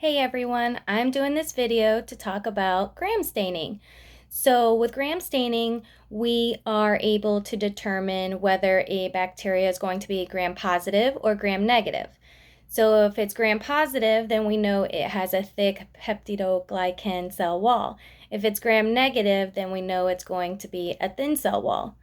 Hey everyone, I'm doing this video to talk about gram staining. So with gram staining, we are able to determine whether a bacteria is going to be gram positive or gram negative. So if it's gram positive, then we know it has a thick peptidoglycan cell wall. If it's gram negative, then we know it's going to be a thin cell wall.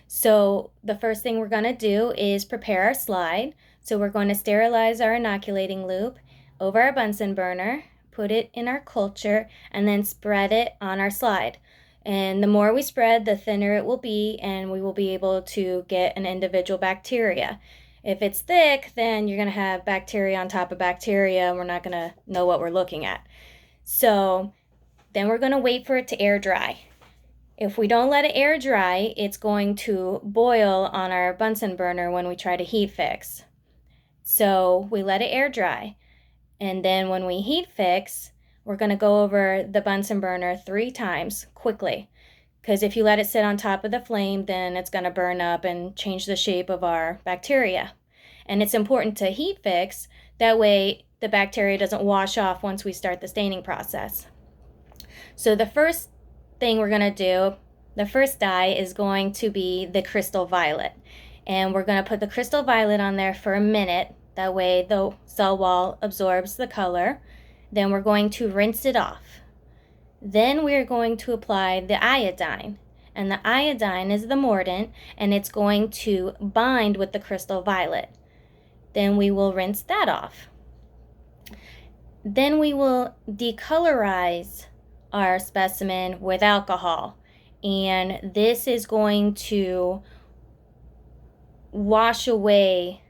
So the first thing we're going to do is prepare our slide. So we're going to sterilize our inoculating loop over our Bunsen burner, put it in our culture, and then spread it on our slide. And the more we spread, the thinner it will be, and we will be able to get an individual bacteria. If it's thick, then you're going to have bacteria on top of bacteria, and we're not going to know what we're looking at. So then we're going to wait for it to air dry. If we don't let it air dry, it's going to boil on our Bunsen burner when we try to heat fix. So we let it air dry. And then when we heat fix, we're going to go over the Bunsen burner 3 times quickly. Because if you let it sit on top of the flame, then it's going to burn up and change the shape of our bacteria. And it's important to heat fix, that way the bacteria doesn't wash off once we start the staining process. So the first thing we're going to do, the first dye is going to be the crystal violet. And we're going to put the crystal violet on there for a minute. That way the cell wall absorbs the color. Then we're going to rinse it off. Then we're going to apply the iodine. And the iodine is the mordant, and it's going to bind with the crystal violet. Then we will rinse that off. Then we will decolorize our specimen with alcohol. And this is going to wash away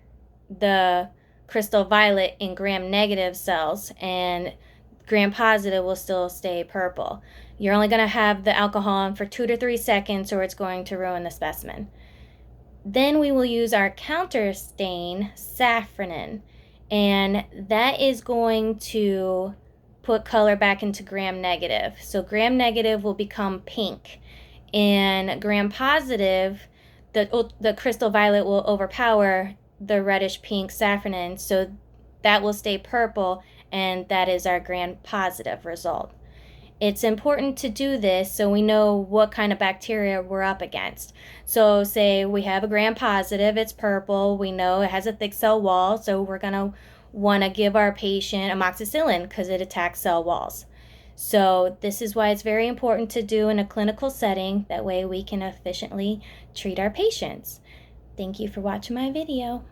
the crystal violet in gram negative cells, and gram positive will still stay purple. You're only going to have the alcohol on for 2 to 3 seconds, or it's going to ruin the specimen. Then we will use our counter stain, safranin, and that is going to put color back into gram negative. So gram negative will become pink, and gram positive, the crystal violet will overpower the reddish pink safranin, so that will stay purple, and that is our gram positive result. It's important to do this so we know what kind of bacteria we're up against. So say we have a gram positive, it's purple, we know it has a thick cell wall, so we're going to want to give our patient amoxicillin because it attacks cell walls. So this is why it's very important to do in a clinical setting. That way we can efficiently treat our patients. Thank you for watching my video.